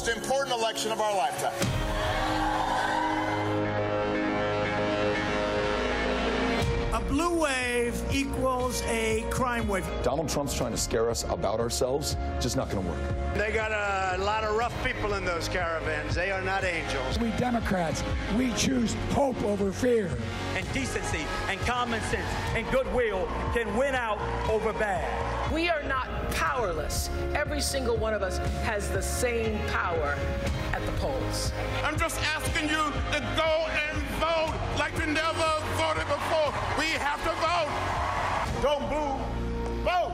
most important election of our lifetime. A blue wave equals a crime wave. Donald Trump's trying to scare us about ourselves. Just not going to work. They got a lot of rough people in those caravans. They are not angels. We Democrats, we choose hope over fear. And decency and common sense and goodwill can win out over bad. We are not powerless. Every single one of us has the same power at the polls. I'm just asking you to go and vote like you never voted before. We have to vote. Don't boo, vote.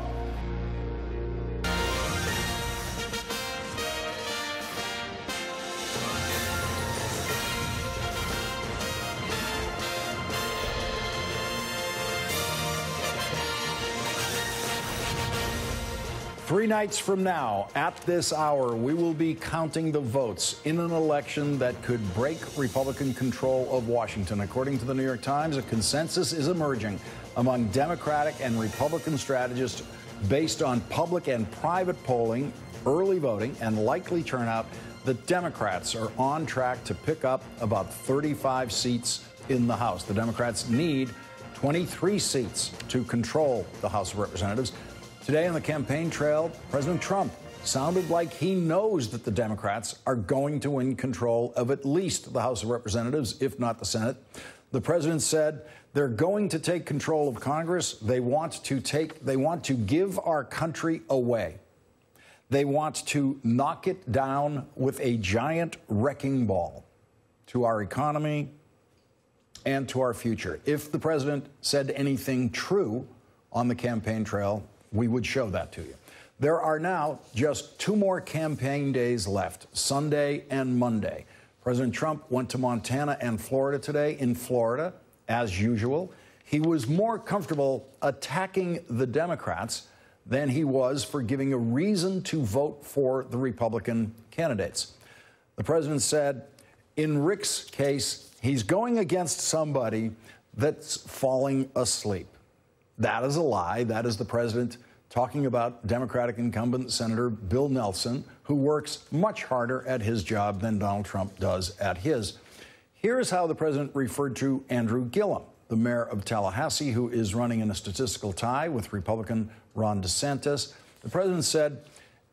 3 nights from now, at this hour, we will be counting the votes in an election that could break Republican control of Washington. According to the New York Times, a consensus is emerging among Democratic and Republican strategists based on public and private polling, early voting, and likely turnout. The Democrats are on track to pick up about 35 seats in the House. The Democrats need 23 seats to control the House of Representatives. Today on the campaign trail, President Trump sounded like he knows that the Democrats are going to win control of at least the House of Representatives, if not the Senate. The president said they're going to take control of Congress. They want to give our country away. They want to knock it down with a giant wrecking ball to our economy and to our future. If the president said anything true on the campaign trail, we would show that to you. There are now just 2 more campaign days left, Sunday and Monday. President Trump went to Montana and Florida today. In Florida, as usual, he was more comfortable attacking the Democrats than he was for giving a reason to vote for the Republican candidates. The president said, in Rick's case, he's going against somebody that's falling asleep. That is a lie. That is the president talking about Democratic incumbent Senator Bill Nelson, who works much harder at his job than Donald Trump does at his. Here's how the president referred to Andrew Gillum, the mayor of Tallahassee, who is running in a statistical tie with Republican Ron DeSantis. The president said,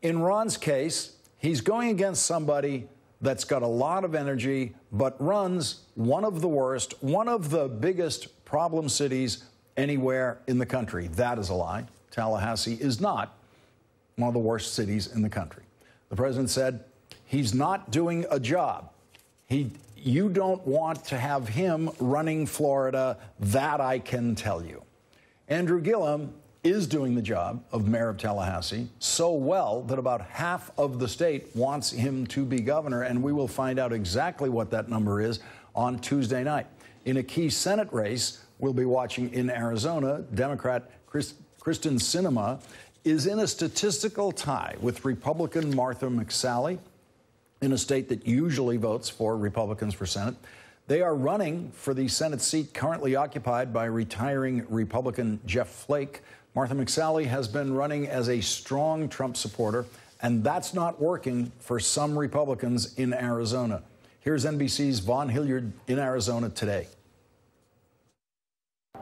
in Ron's case, he's going against somebody that's got a lot of energy, but runs one of the worst, one of the biggest problem cities anywhere in the country. That is a lie. Tallahassee is not one of the worst cities in the country. The president said he's not doing a job. You don't want to have him running Florida. That I can tell you. Andrew Gillum is doing the job of mayor of Tallahassee so well that about half of the state wants him to be governor, and we will find out exactly what that number is on Tuesday night. In a key Senate race we'll be watching in Arizona, Democrat Kristen Sinema is in a statistical tie with Republican Martha McSally in a state that usually votes for Republicans for Senate. They are running for the Senate seat currently occupied by retiring Republican Jeff Flake. Martha McSally has been running as a strong Trump supporter, and that's not working for some Republicans in Arizona. Here's NBC's Vaughn Hilliard in Arizona today.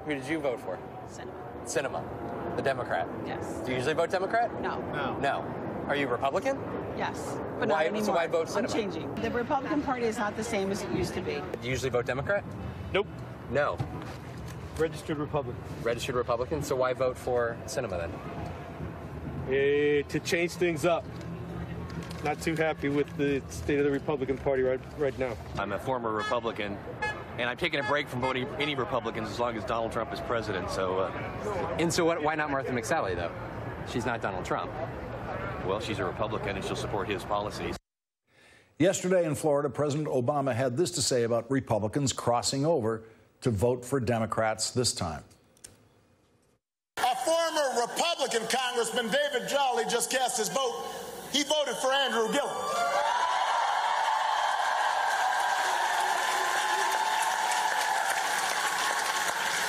Who did you vote for? Sinema, the Democrat. Yes. Do you usually vote Democrat? No. No. Are you Republican? Yes, but why, not anymore. So why vote Sinema? I'm changing. The Republican Party is not the same as it used to be. Do you usually vote Democrat? Nope. No. Registered Republican. Registered Republican? So why vote for Sinema then? To change things up. Not too happy with the state of the Republican Party right now. I'm a former Republican, and I'm taking a break from voting any Republicans as long as Donald Trump is president. So, why not Martha McSally though? She's not Donald Trump. Well, she's a Republican, and she'll support his policies. Yesterday in Florida, President Obama had this to say about Republicans crossing over to vote for Democrats this time. A former Republican Congressman, David Jolly, just cast his vote. He voted for Andrew Gillum.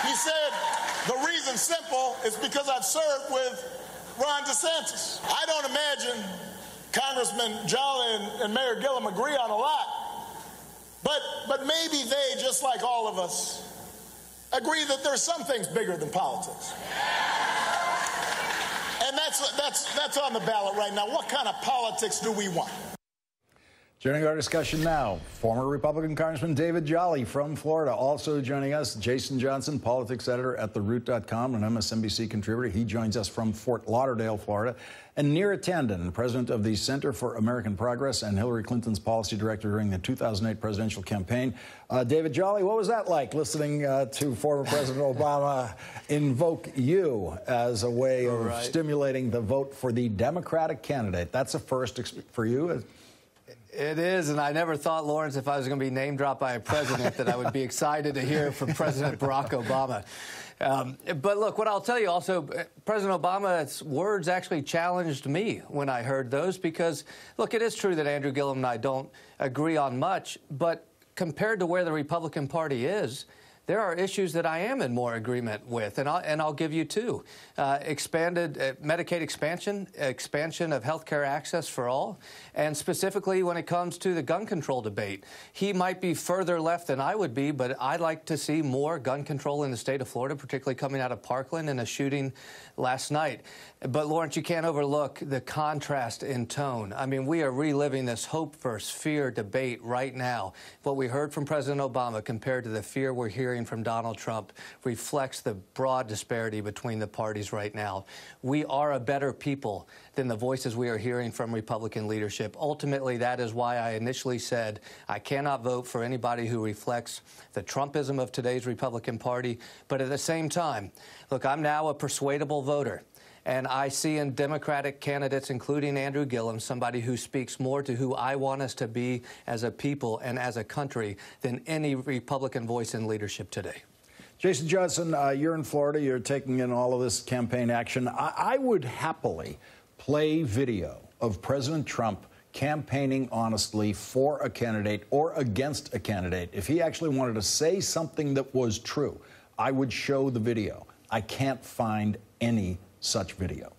He said, the reason simple is because I've served with Ron DeSantis. I don't imagine Congressman Jolly and Mayor Gillum agree on a lot. But maybe they, just like all of us, agree that there's some things bigger than politics. And that's on the ballot right now. What kind of politics do we want? Joining our discussion now, former Republican Congressman David Jolly from Florida. Also joining us, Jason Johnson, politics editor at TheRoot.com and MSNBC contributor. He joins us from Fort Lauderdale, Florida. And Neera Tanden, president of the Center for American Progress and Hillary Clinton's policy director during the 2008 presidential campaign. David Jolly, what was that like, listening to former President Obama invoke you as a way of stimulating the vote for the Democratic candidate? That's a first for you. It is, and I never thought, Lawrence, if I was going to be name dropped by a president, that I would be excited to hear from President Barack Obama. But look, what I'll tell you also, President Obama's words actually challenged me when I heard those because, look, it is true that Andrew Gillum and I don't agree on much, but compared to where the Republican Party is, there are issues that I am in more agreement with, and I'll give you two. Expanded Medicaid expansion of health care access for all, and specifically when it comes to the gun control debate. He might be further left than I would be, but I'd like to see more gun control in the state of Florida, particularly coming out of Parkland and a shooting last night. But, Lawrence, you can't overlook the contrast in tone. I mean, we are reliving this hope versus fear debate right now. What we heard from President Obama compared to the fear we're hearing from Donald Trump reflects the broad disparity between the parties right now. We are a better people than the voices we are hearing from Republican leadership. Ultimately, that is why I initially said I cannot vote for anybody who reflects the Trumpism of today's Republican Party. But at the same time, look, I'm now a persuadable voter. And I see in Democratic candidates, including Andrew Gillum, somebody who speaks more to who I want us to be as a people and as a country than any Republican voice in leadership today. Jason Johnson, you're in Florida. You're taking in all of this campaign action. I would happily play video of President Trump campaigning honestly for a candidate or against a candidate. If he actually wanted to say something that was true, I would show the video. I can't find any such video.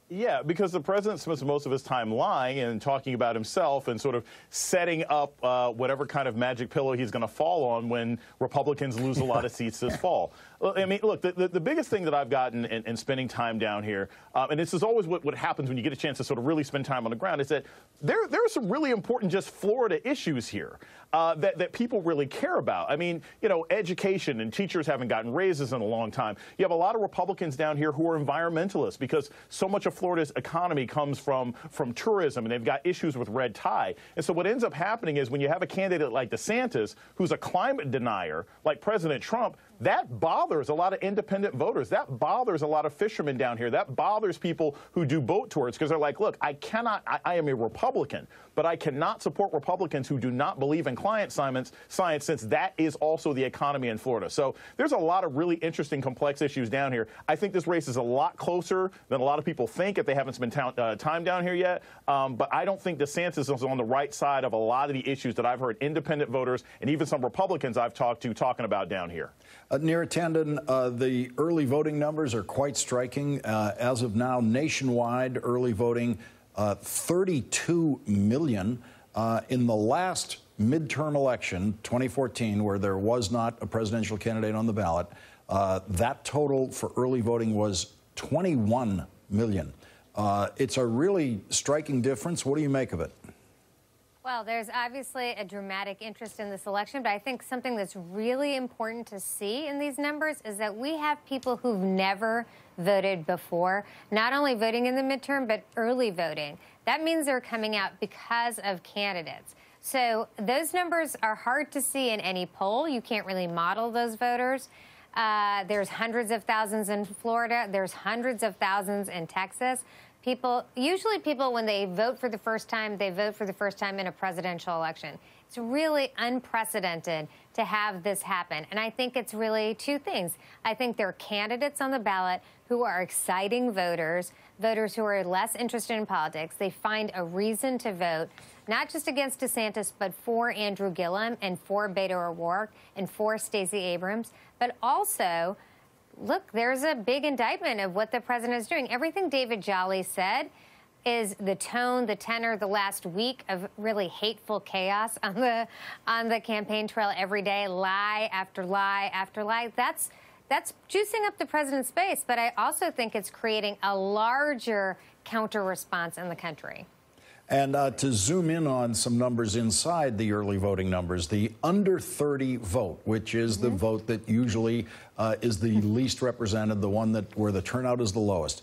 Yeah, because the president spends most of his time lying and talking about himself and sort of setting up whatever kind of magic pillow he's going to fall on when Republicans lose a lot of seats this fall. I mean, look, the biggest thing that I've gotten in spending time down here, and this is always what happens when you get a chance to sort of really spend time on the ground, is that there are some really important just Florida issues here that people really care about. I mean, you know, education and teachers haven't gotten raises in a long time. You have a lot of Republicans down here who are environmentalists because so much of Florida's economy comes from tourism, and they've got issues with red tide. And so what ends up happening is when you have a candidate like DeSantis who's a climate denier like President Trump, that bothers a lot of independent voters. That bothers a lot of fishermen down here. That bothers people who do boat tours because they're like, look, I am a Republican, but I cannot support Republicans who do not believe in climate science since that is also the economy in Florida. So there's a lot of really interesting, complex issues down here. I think this race is a lot closer than a lot of people think if they haven't spent time down here yet. But I don't think DeSantis is on the right side of a lot of the issues that I've heard independent voters and even some Republicans I've talked to talking about down here. Neera Tanden, the early voting numbers are quite striking. As of now, nationwide early voting, 32 million. In the last midterm election, 2014, where there was not a presidential candidate on the ballot, that total for early voting was 21 million. It's a really striking difference. What do you make of it? Well, there's obviously a dramatic interest in this election, but I think something that's really important to see in these numbers is that we have people who've never voted before, not only voting in the midterm, but early voting. That means they're coming out because of candidates. So those numbers are hard to see in any poll. You can't really model those voters. There's hundreds of thousands in Florida. There's hundreds of thousands in Texas. Usually people, when they vote for the first time, they vote for the first time in a presidential election. It's really unprecedented to have this happen. And I think it's really two things. I think there are candidates on the ballot who are exciting voters who are less interested in politics. They find a reason to vote, not just against DeSantis, but for Andrew Gillum and for Beto O'Rourke and for Stacey Abrams, but also, look, there's a big indictment of what the president is doing. Everything David Jolly said, is the tone, the tenor, the last week of really hateful chaos on the campaign trail every day, lie after lie after lie. That's juicing up the president's base, but I also think it's creating a larger counter response in the country. And to zoom in on some numbers inside the early voting numbers, the under 30 vote, which is the vote that usually is the least represented, the one where the turnout is the lowest.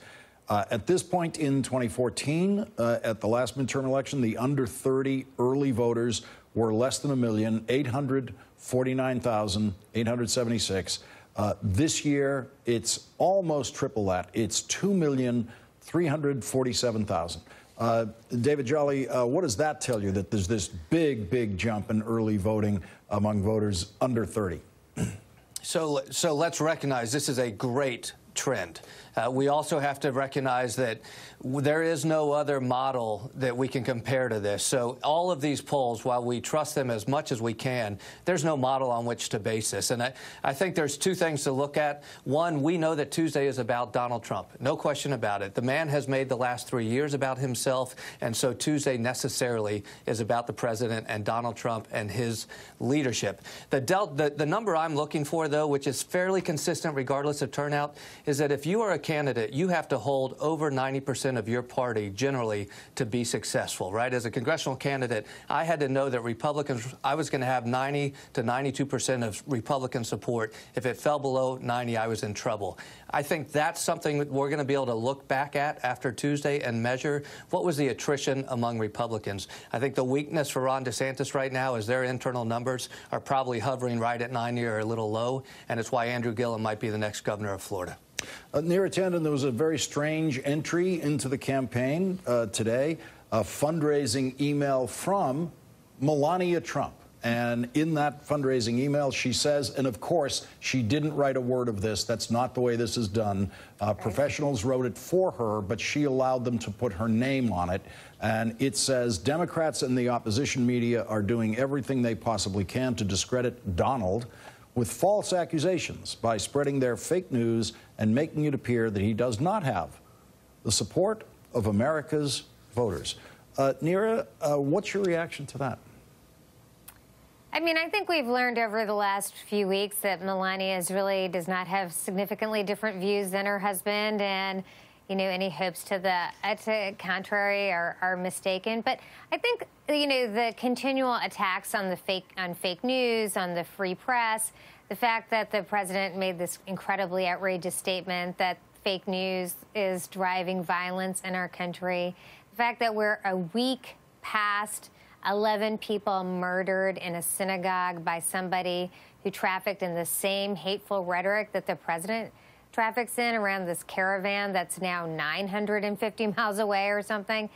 At this point in 2014, at the last midterm election, the under 30 early voters were less than 1,849,876. This year, it's almost triple that. It's 2,347,000. David Jolly, what does that tell you, that there's this big, big jump in early voting among voters under 30? So let's recognize this is a great trend. We also have to recognize that there is no other model that we can compare to this. So all of these polls, while we trust them as much as we can, there's no model on which to base this. And I think there's two things to look at. One, we know that Tuesday is about Donald Trump. No question about it. The man has made the last 3 years about himself, and so Tuesday necessarily is about the president and Donald Trump and his leadership. The number I'm looking for, though, which is fairly consistent regardless of turnout, is that if you are a candidate, you have to hold over 90% of your party generally to be successful, right? As a congressional candidate, I had to know that Republicans, I was going to have 90 to 92% of Republican support. If it fell below 90, I was in trouble. I think that's something that we're going to be able to look back at after Tuesday and measure what was the attrition among Republicans. I think the weakness for Ron DeSantis right now is their internal numbers are probably hovering right at 90 or a little low, and it's why Andrew Gillum might be the next governor of Florida. Neera Tanden, there was a very strange entry into the campaign today, a fundraising email from Melania Trump. And in that fundraising email, she says, and of course, she didn't write a word of this. That's not the way this is done. Professionals wrote it for her, but she allowed them to put her name on it. And it says, Democrats and the opposition media are doing everything they possibly can to discredit Donald with false accusations by spreading their fake news and making it appear that he does not have the support of America's voters. Neera, what's your reaction to that? I mean, I think we've learned over the last few weeks that Melania does not have significantly different views than her husband, and any hopes to the contrary are mistaken. But I think the continual attacks on fake news, on the free press, the fact that the president made this incredibly outrageous statement that fake news is driving violence in our country, the fact that we're a week past 11 people murdered in a synagogue by somebody who trafficked in the same hateful rhetoric that the president traffics in around this caravan that's now 950 miles away or something.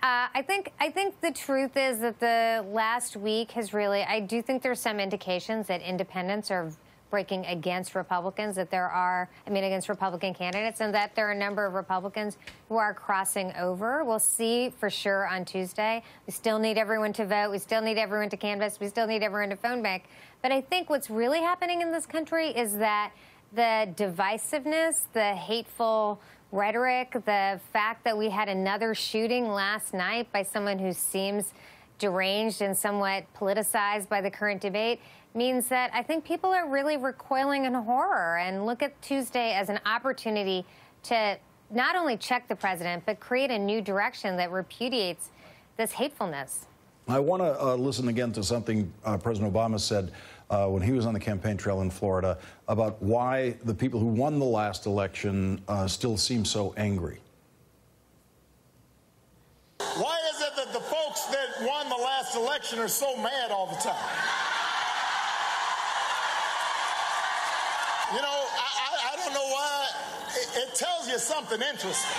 I think the truth is that the last week has really, I do think there's some indications that independents are breaking against Republicans, against Republican candidates, and that there are a number of Republicans who are crossing over. We'll see for sure on Tuesday. We still need everyone to vote. We still need everyone to canvass. We still need everyone to phone bank. But I think what's really happening in this country is that the divisiveness, the hateful rhetoric, the fact that we had another shooting last night by someone who seems deranged and somewhat politicized by the current debate means that I think people are really recoiling in horror and look at Tuesday as an opportunity to not only check the president, but create a new direction that repudiates this hatefulness. I want to listen again to something President Obama said when he was on the campaign trail in Florida about why the people who won the last election still seem so angry. Why is it that the folks that won the last election are so mad all the time? I don't know why. It tells you something interesting.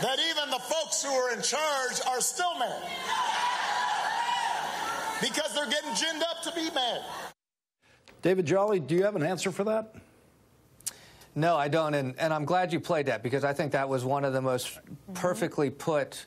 That even the folks who are in charge are still mad. Because they're getting ginned up to be mad. David Jolly, do you have an answer for that? No, I don't, and I'm glad you played that, because I think that was one of the most perfectly put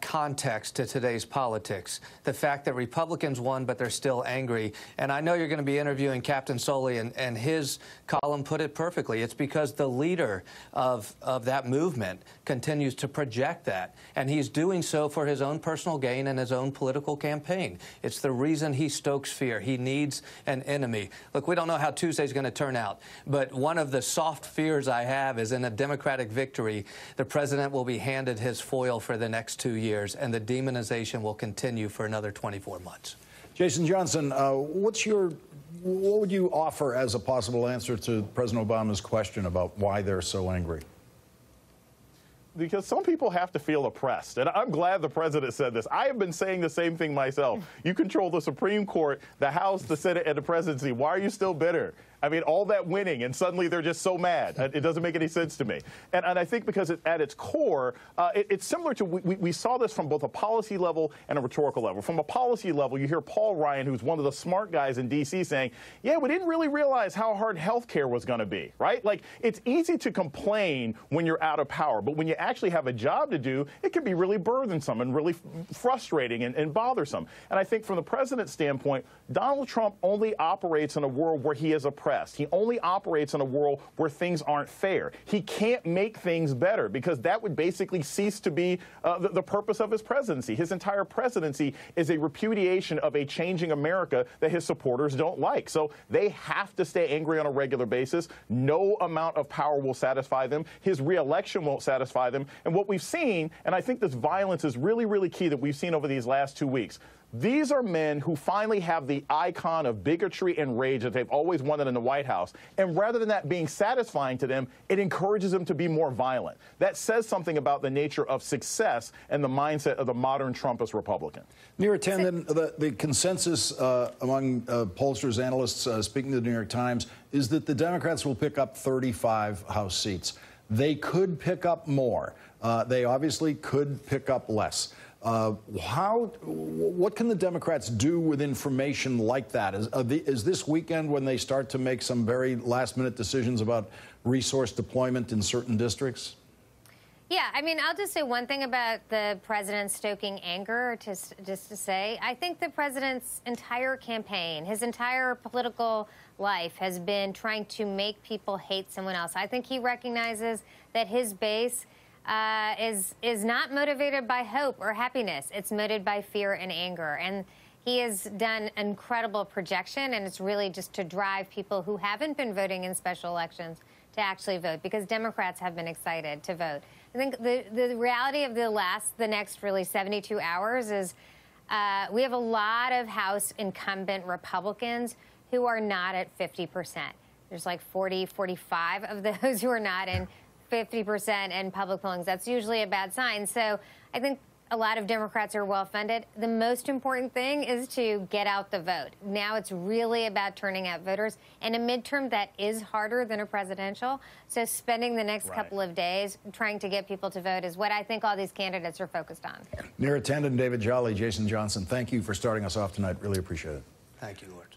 context to today's politics. The fact that Republicans won, but they're still angry. And I know you're going to be interviewing Captain Soley, and his column put it perfectly. It's because the leader of that movement continues to project that, and he's doing so for his own personal gain and his own political campaign. It's the reason he stokes fear. He needs an enemy. Look, we don't know how Tuesday's going to turn out, but one of the soft fears I have is in a Democratic victory, the president will be handed his foil for the next 2 years, and the demonization will continue for another 24 months. Jason Johnson, what would you offer as a possible answer to President Obama's question about why they're so angry? Because some people have to feel oppressed. And I'm glad the president said this. I have been saying the same thing myself. You control the Supreme Court, the House, the Senate, and the presidency. Why are you still bitter? I mean, all that winning, and suddenly they're just so mad. It doesn't make any sense to me. And I think because at its core, it's similar to, we saw this from both a policy level and a rhetorical level. From a policy level, you hear Paul Ryan, who's one of the smart guys in D.C., saying, yeah, we didn't really realize how hard health care was going to be, right? Like, it's easy to complain when you're out of power, but when you actually have a job to do, it can be really burdensome and really frustrating and bothersome. And I think from the president's standpoint, Donald Trump only operates in a world where he is oppressed. He only operates in a world where things aren't fair. He can't make things better, because that would basically cease to be the purpose of his presidency. His entire presidency is a repudiation of a changing America that his supporters don't like. So they have to stay angry on a regular basis. No amount of power will satisfy them. His reelection won't satisfy them. And what we've seen, and I think this violence is really, really key that we've seen over these last 2 weeks, these are men who finally have the icon of bigotry and rage that they've always wanted in the White House. And rather than that being satisfying to them, it encourages them to be more violent. That says something about the nature of success and the mindset of the modern Trumpist Republican. Neera Tanden, the consensus among pollsters, analysts, speaking to the New York Times, is that the Democrats will pick up 35 House seats. They could pick up more. They obviously could pick up less. What can the Democrats do with information like that? Is this weekend when they start to make some very last-minute decisions about resource deployment in certain districts? Yeah, I mean, I'll just say one thing about the president stoking anger, just to say, I think the president's entire campaign, his entire political life has been trying to make people hate someone else. I think he recognizes that his base is not motivated by hope or happiness. It's motivated by fear and anger. And he has done incredible projection, and it's really just to drive people who haven't been voting in special elections to actually vote, because Democrats have been excited to vote. I think the reality of the next really 72 hours is we have a lot of House incumbent Republicans who are not at 50%. There's like 40, 45 of those who are not in 50% in public pollings. That's usually a bad sign. So I think a lot of Democrats are well-funded. The most important thing is to get out the vote. Now it's really about turning out voters. And a midterm that is harder than a presidential. So spending the next couple of days trying to get people to vote is what I think all these candidates are focused on. Neera Tanden, David Jolly, Jason Johnson, thank you for starting us off tonight. Really appreciate it. Thank you, Lord.